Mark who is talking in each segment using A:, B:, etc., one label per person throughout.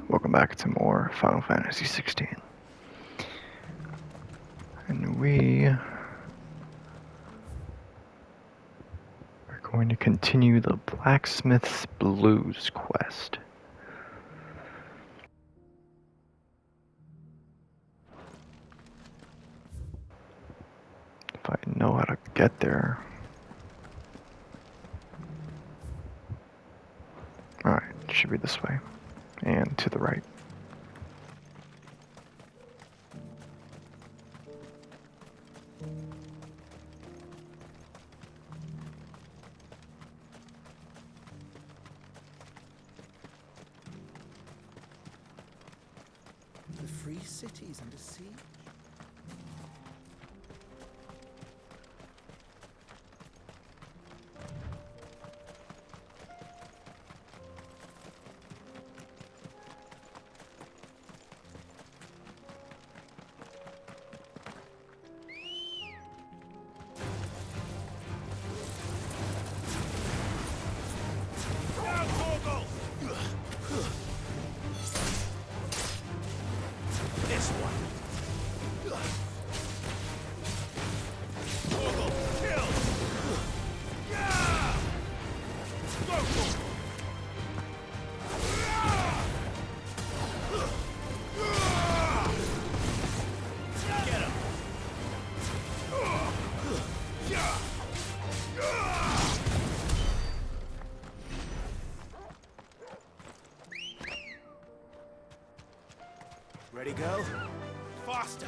A: Welcome back to more Final Fantasy 16. And we are going to continue the Blacksmith's Blues quest. If I know how to get there. Alright, it should be this way. And to the right.
B: The free cities under siege? This one. Ready, go? Faster!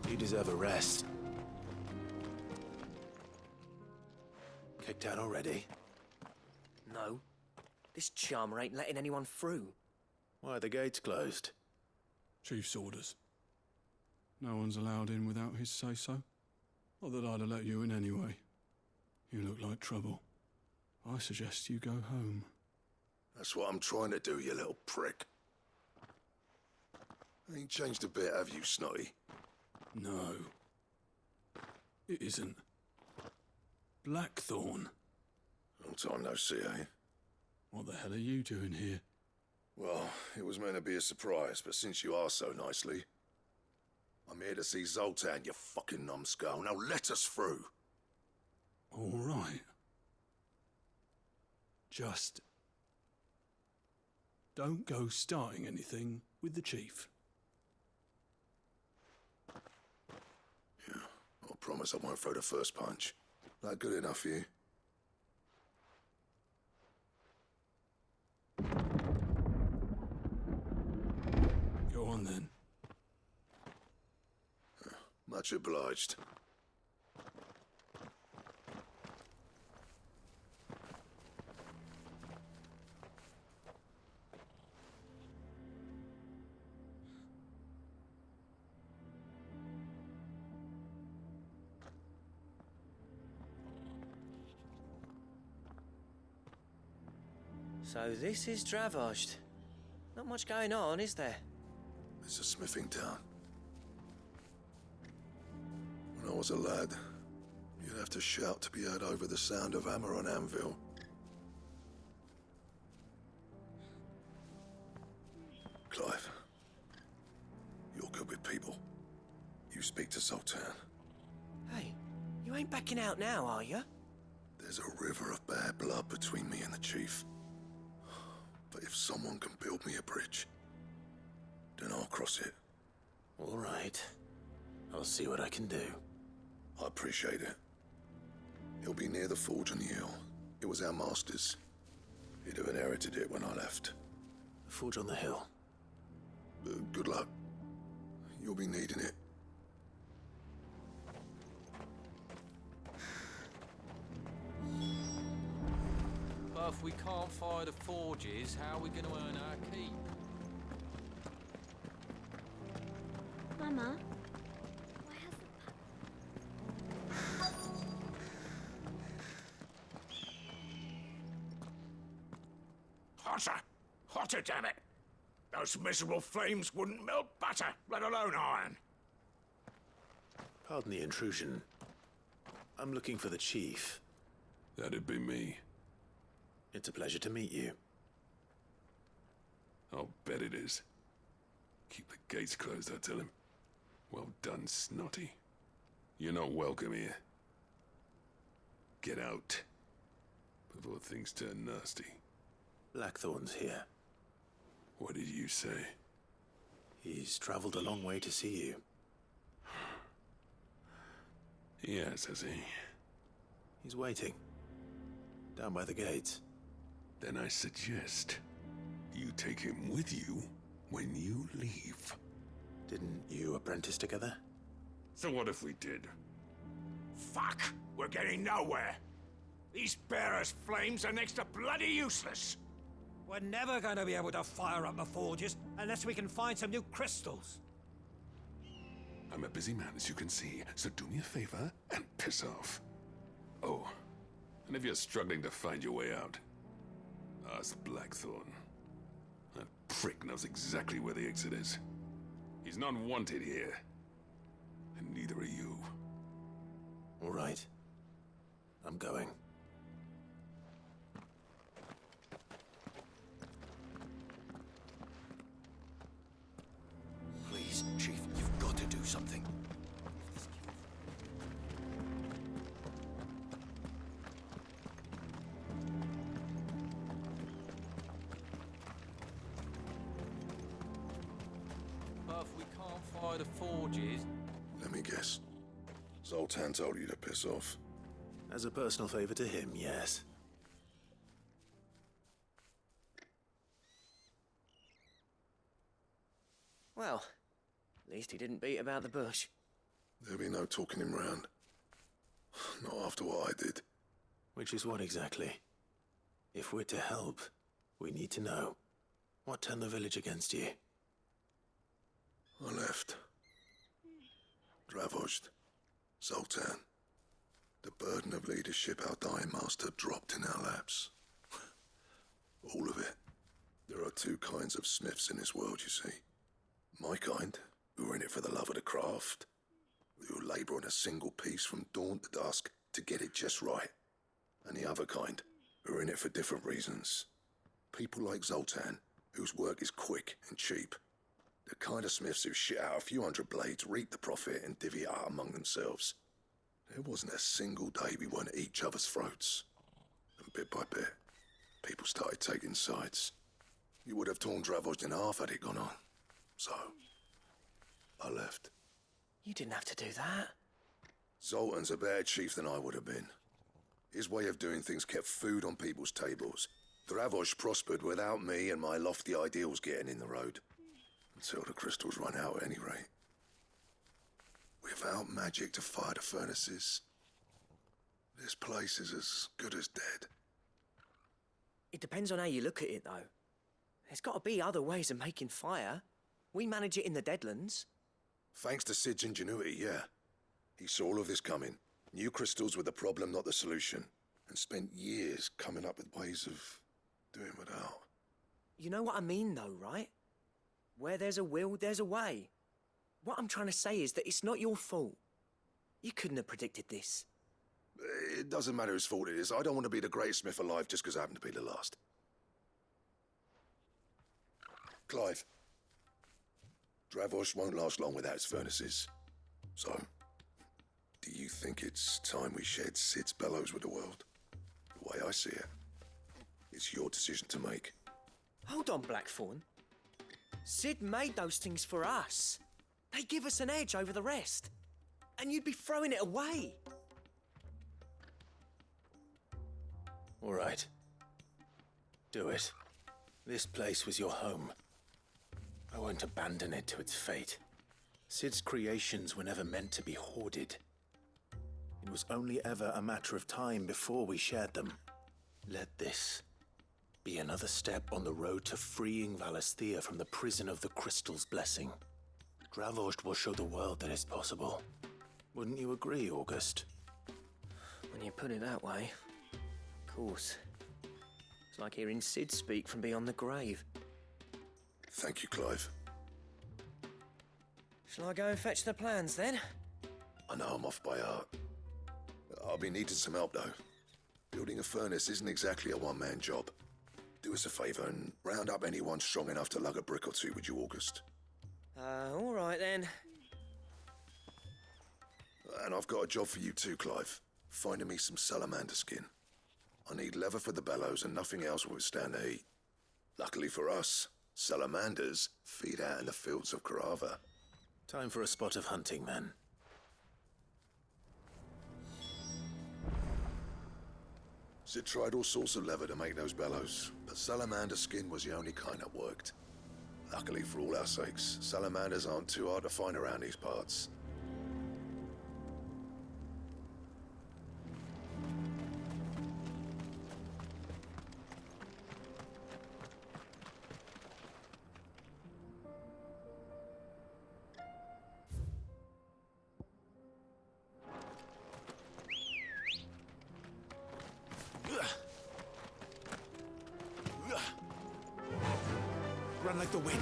B: You deserve a rest. Kicked out already?
C: No. This charmer ain't letting anyone through.
B: Why are the gates closed?
D: Chief's orders. No one's allowed in without his say-so. Not that I'd have let you in anyway. You look like trouble. I suggest you go home.
E: That's what I'm trying to do, you little prick. Ain't changed a bit, have you, Snotty?
D: No. It isn't. Blackthorn.
E: Long time no see, eh?
D: What the hell are you doing here?
E: Well, it was meant to be a surprise, but since you asked so nicely, I'm here to see Zoltan, you fucking numbskull. Now let us through.
D: All right. Just don't go starting anything with the chief.
E: Yeah, I promise I won't throw the first punch. That good enough for you?
D: Go on then.
E: Much obliged.
C: So this is Dravosht. Not much going on, is there?
E: It's a smithing town. When I was a lad, you'd have to shout to be heard over the sound of hammer on anvil. Clive, you're good with people. You speak to Zoltan.
C: Hey, you ain't backing out now, are you?
E: There's a river of bad blood between me and the chief. But if someone can build me a bridge, then I'll cross it.
B: All right. I'll see what I can do.
E: I appreciate it. He'll be near the forge on the hill. It was our master's. He'd have inherited it when I left.
B: The forge on the hill.
E: Good luck. You'll be needing it.
F: But if we can't fire the forges, how are we going to earn our keep?
G: Mama, why has
H: Hotter! Hotter, damn it! Those miserable flames wouldn't melt butter, let alone iron.
B: Pardon the intrusion. I'm looking for the chief.
E: That'd be me.
B: It's a pleasure to meet you.
E: I'll bet it is. Keep the gates closed, I tell him. Well done, Snotty. You're not welcome here. Get out. Before things turn nasty.
B: Blackthorn's here.
E: What did you say?
B: He's traveled a long way to see you.
E: Yes, has he?
B: He's waiting. Down by the gates.
E: Then I suggest you take him with you when you leave.
B: Didn't you apprentice together?
E: So what if we did?
H: Fuck! We're getting nowhere. These bearers' flames are next to bloody useless.
I: We're never going to be able to fire up the forges unless we can find some new crystals.
E: I'm a busy man, as you can see, so do me a favor and piss off. Oh, and if you're struggling to find your way out, ask Blackthorn. That prick knows exactly where the exit is. He's not wanted here. And neither are you.
B: All right. I'm going.
I: Please, Chief, you've got to do something.
F: But if we can't fire the forges...
E: Let me guess. Zoltan told you to piss off.
B: As a personal favor to him, yes.
C: Well, at least he didn't beat about the bush.
E: There'll be no talking him round. Not after what I did.
B: Which is what exactly? If we're to help, we need to know. What turned the village against you?
E: I left. Dravozd. Zoltan. The burden of leadership our dying master dropped in our laps. All of it. There are two kinds of smiths in this world, you see. My kind, who are in it for the love of the craft, who labour on a single piece from dawn to dusk to get it just right. And the other kind, who are in it for different reasons. People like Zoltan, whose work is quick and cheap. The kind of smiths who shit out a few hundred blades, reap the profit, and divvy it out among themselves. There wasn't a single day we weren't at each other's throats. And bit by bit, people started taking sides. You would have torn Dravozd in half had it gone on. So, I left.
C: You didn't have to do that.
E: Zoltan's a better chief than I would have been. His way of doing things kept food on people's tables. Dravozd prospered without me and my lofty ideals getting in the road. Until the crystals run out at any rate. Without magic to fire the furnaces, this place is as good as dead.
C: It depends on how you look at it, though. There's got to be other ways of making fire. We manage it in the Deadlands.
E: Thanks to Sid's ingenuity, yeah. He saw all of this coming. Knew crystals were the problem, not the solution. And spent years coming up with ways of doing without.
C: You know what I mean, though, right? Where there's a will, there's a way. What I'm trying to say is that it's not your fault. You couldn't have predicted this.
E: It doesn't matter whose fault it is. I don't want to be the greatest smith alive just because I happen to be the last. Clive. Dravozd won't last long without his furnaces. So, do you think it's time we shared Sid's bellows with the world? The way I see it, it's your decision to make.
C: Hold on, Blackthorn. Sid made those things for us. They give us an edge over the rest. And you'd be throwing it away.
B: All right. Do it. This place was your home. I won't abandon it to its fate. Sid's creations were never meant to be hoarded. It was only ever a matter of time before we shared them. Let this be another step on the road to freeing Valisthea from the prison of the Crystal's blessing. Dravost will show the world that it's possible. Wouldn't you agree, August?
C: When you put it that way, of course. It's like hearing Sid speak from beyond the grave.
E: Thank you, Clive.
C: Shall I go and fetch the plans then?
E: I know I'm off by heart. I'll be needing some help, though. Building a furnace isn't exactly a one-man job. Do us a favour and round up anyone strong enough to lug a brick or two, would you, August?
C: All right then.
E: And I've got a job for you too, Clive. Finding me some salamander skin. I need leather for the bellows and nothing else will withstand the heat. Luckily for us, salamanders feed out in the fields of Carava.
B: Time for a spot of hunting, then.
E: Sid tried all sorts of leather to make those bellows, but salamander skin was the only kind that worked. Luckily for all our sakes, salamanders aren't too hard to find around these parts.
B: Run like the wind.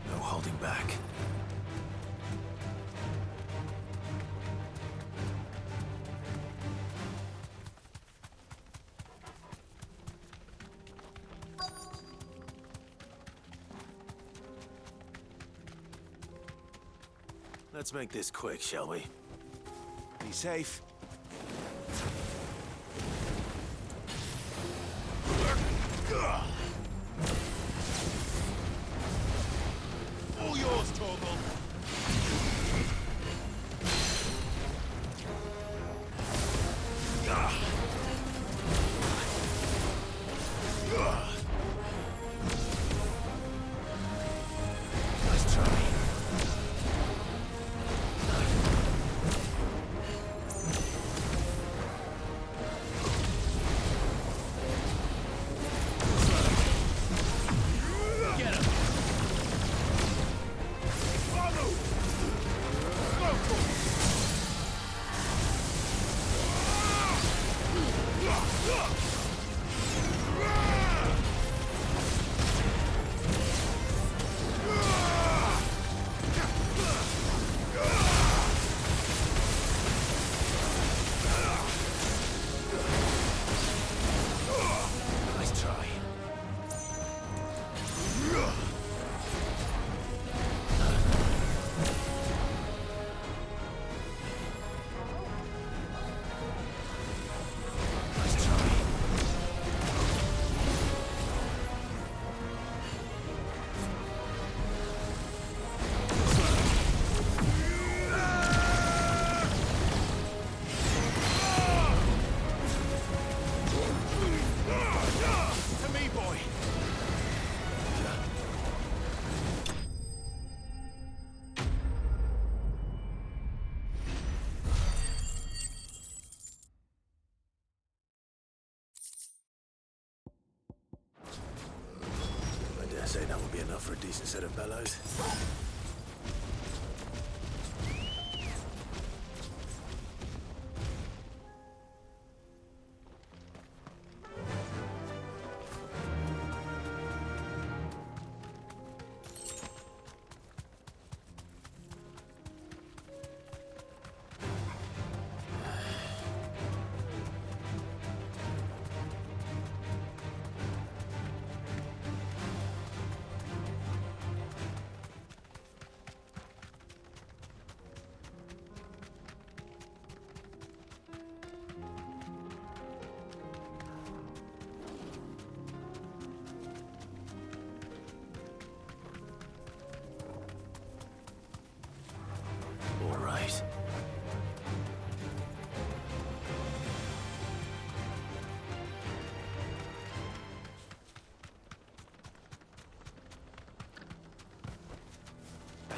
B: No holding back. Let's make this quick, shall we? Be safe. All yours, Torgal. Nice try. Nice try. Nice try. To me, boy. I dare say that will be enough for a decent set of bellows.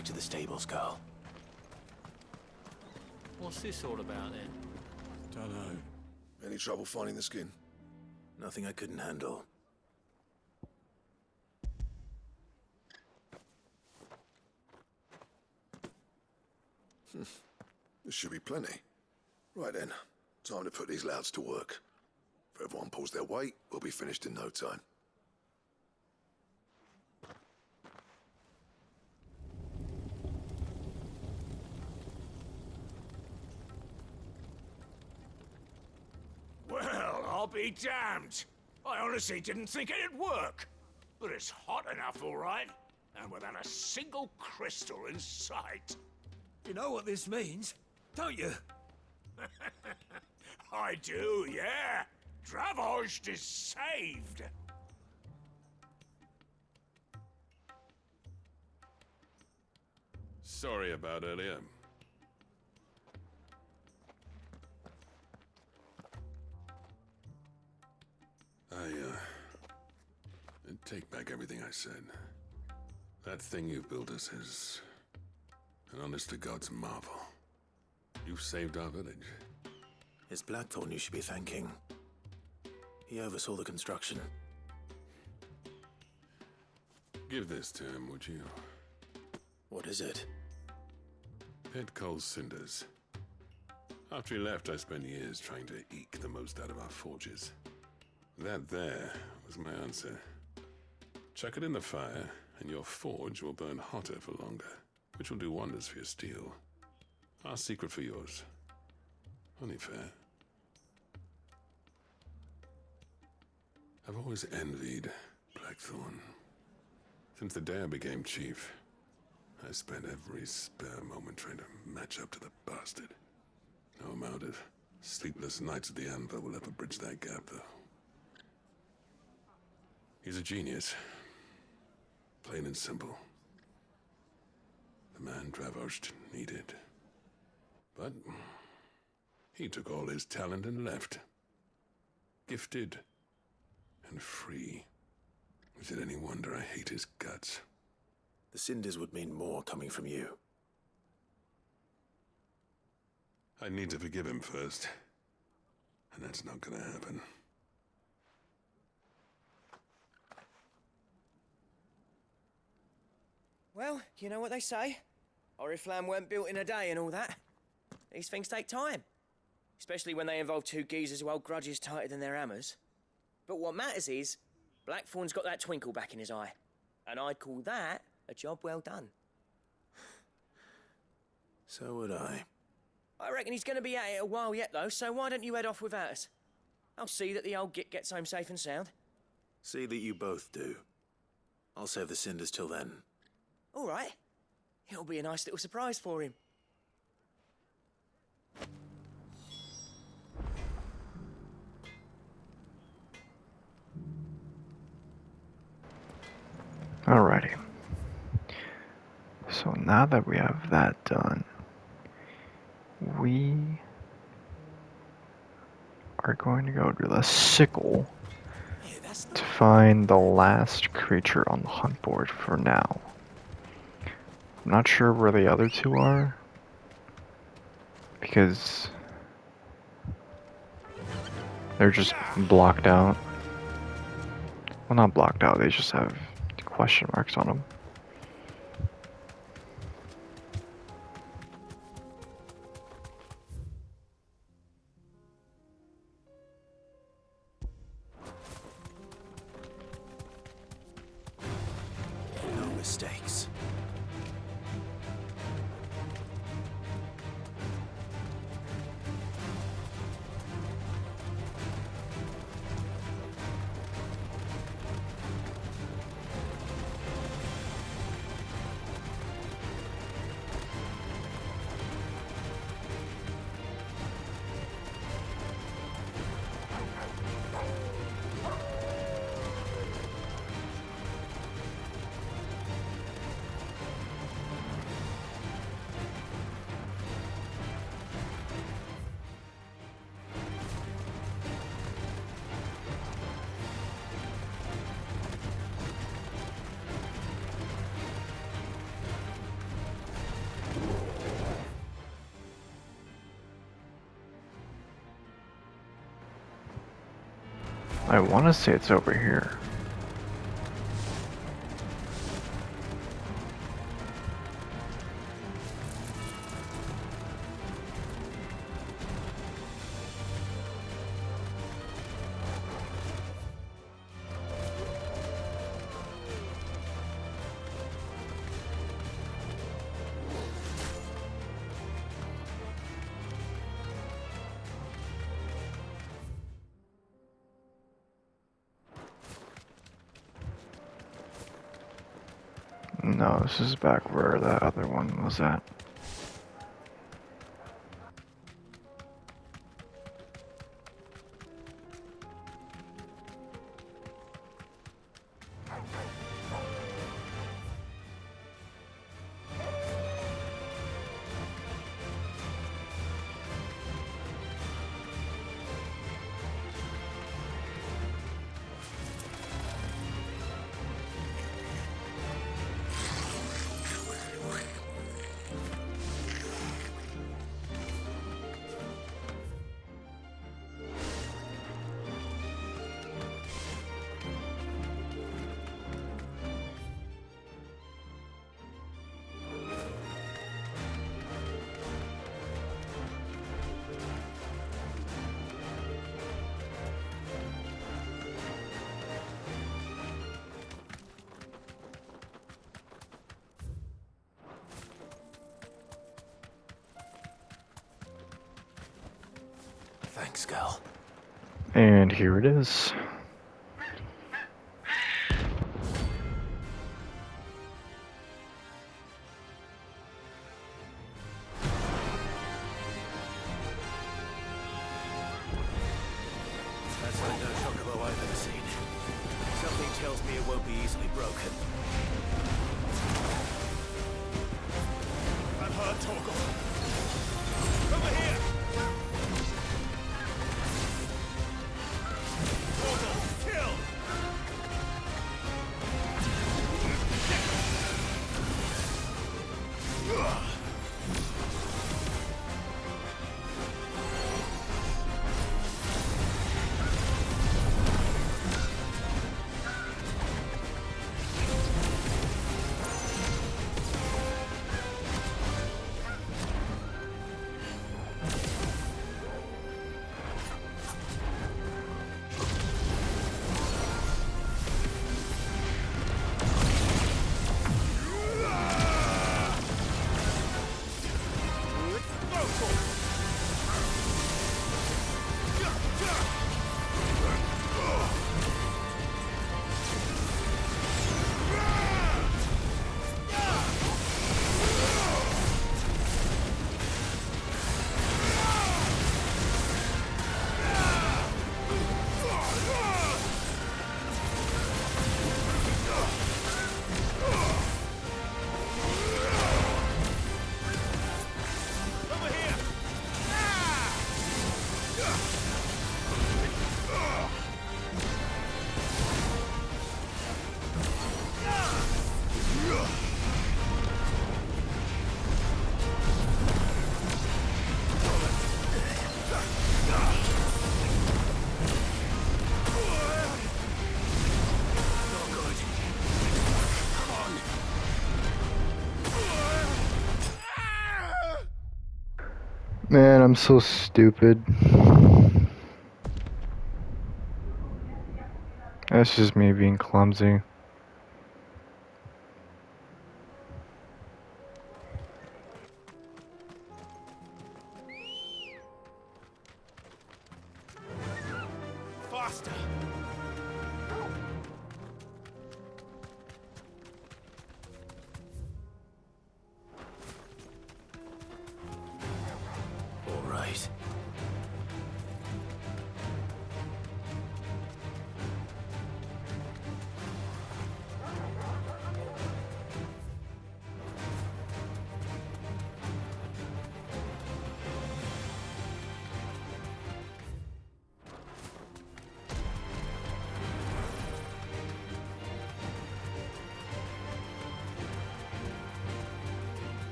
B: back to the stables, Carl.
F: What's this all about then?
D: Dunno.
E: Any trouble finding the skin?
B: Nothing I couldn't handle.
E: There should be plenty. Right then, time to put these louds to work. If everyone pulls their weight, we'll be finished in no time.
H: Well, I'll be damned. I honestly didn't think it'd work. But it's hot enough, all right. And without a single crystal in sight.
I: You know what this means, don't you?
H: I do, yeah. Dravost is saved.
J: Sorry about earlier. I take back everything I said. That thing you built us is an honest-to-God's marvel. You've saved our village.
B: It's Blackthorn you should be thanking. He oversaw the construction.
J: Give this to him, would you?
B: What is it?
J: Pit Cole's cinders. After he left, I spent years trying to eke the most out of our forges. That there was my answer. Chuck it in the fire, and your forge will burn hotter for longer, which will do wonders for your steel. Our secret for yours. Only fair. I've always envied Blackthorn. Since the day I became chief, I spent every spare moment trying to match up to the bastard. No amount of sleepless nights at the anvil will ever bridge that gap, though. He's a genius. Plain and simple. The man Dravost needed. But he took all his talent and left. Gifted and free. Is it any wonder I hate his guts?
B: The cinders would mean more coming from you.
J: I need to forgive him first. And that's not gonna happen.
C: Well, you know what they say. Oriflamme weren't built in a day and all that. These things take time. Especially when they involve two geezers who hold grudges tighter than their hammers. But what matters is, Blackthorn's got that twinkle back in his eye. And I'd call that a job well done.
B: So would I.
C: I reckon he's going to be at it a while yet, though, so why don't you head off without us? I'll see that the old git gets home safe and sound.
B: See that you both do. I'll save the cinders till then.
C: All right. It'll be a nice little surprise for him.
A: Alrighty. So now that we have that done, we are going to go to the sickle to find the last creature on the hunt board for now. I'm not sure where the other two are, because they're just blocked out. Well, not blocked out, they just have question marks on them.
B: No mistakes.
A: I want to say it's over here. No, this is back where that other one was at.
B: Thanks, Gal.
A: And here it is.
B: That's like no chocobo I've ever seen. Something tells me it won't be easily broken. I'm hurt, Torgal. Over here! Torgal, kill!
A: Man, I'm so stupid. That's just me being clumsy.
B: Faster! All right.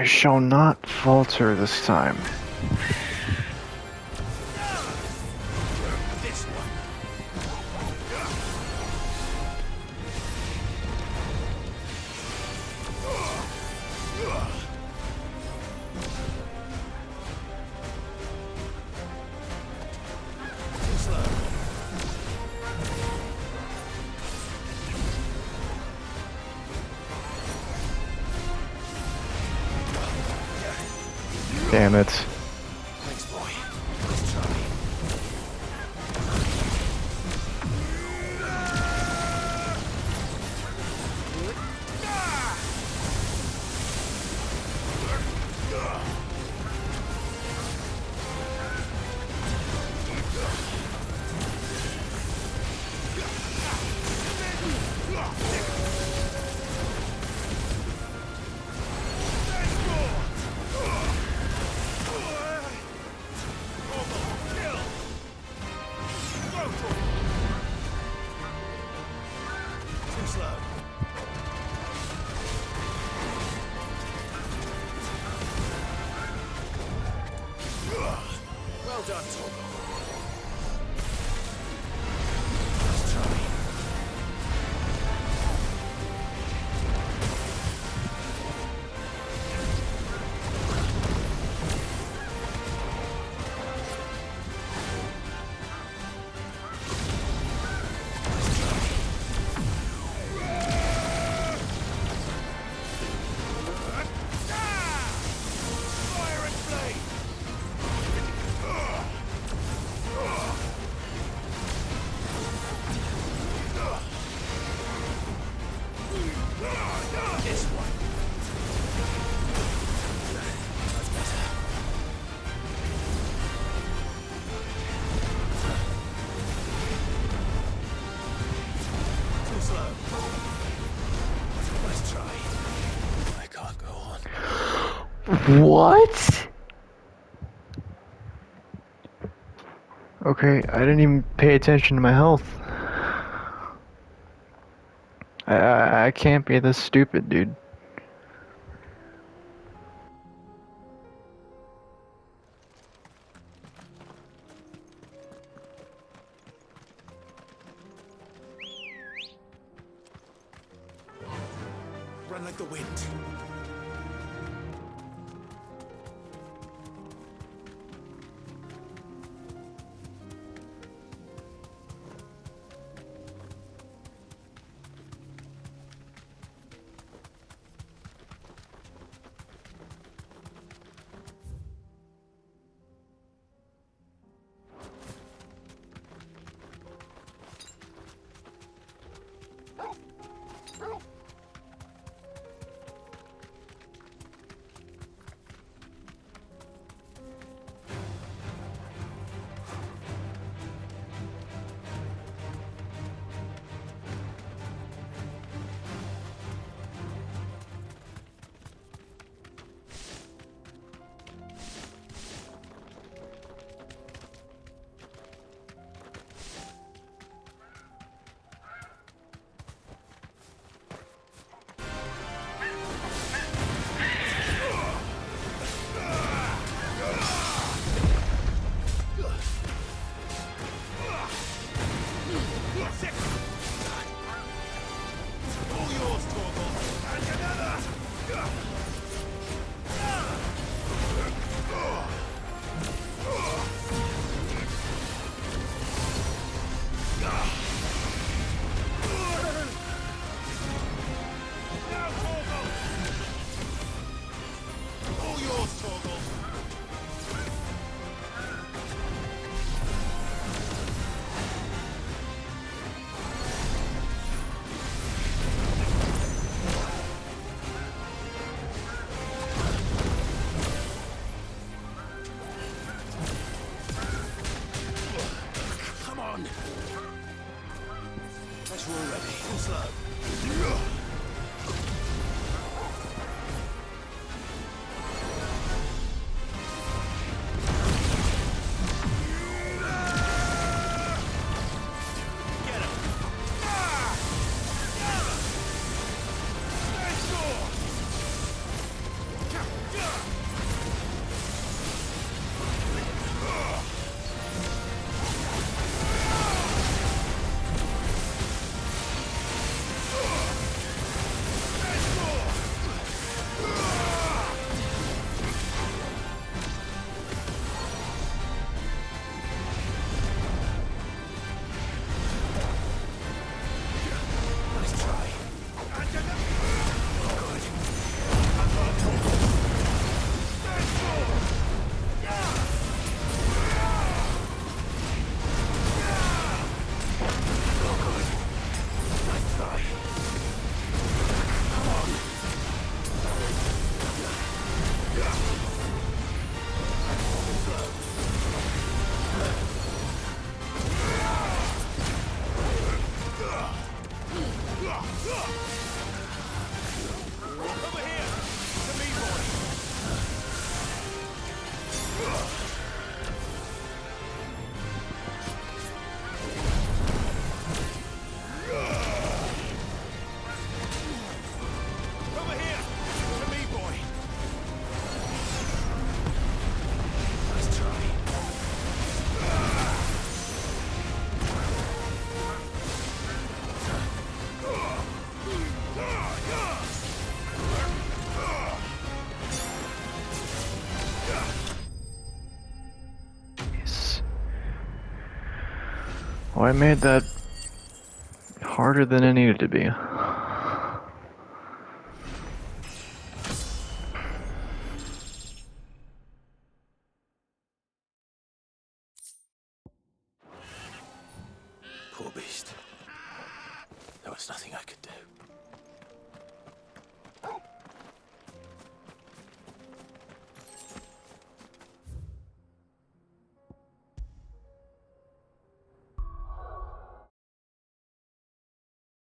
A: I shall not falter this time.
H: This one.
A: Damn it.
H: Thanks, boy. Let's try. Too slow. Well done, Torgal. Let's try. Fire and flame! This one. That's better. Too slow. Let's try. I can't go on.
A: What? Okay, I didn't even pay attention to my health. I can't be this stupid, dude.
H: Run like the wind.
A: I made that harder than it needed to be.
B: Poor beast. There was nothing I could do.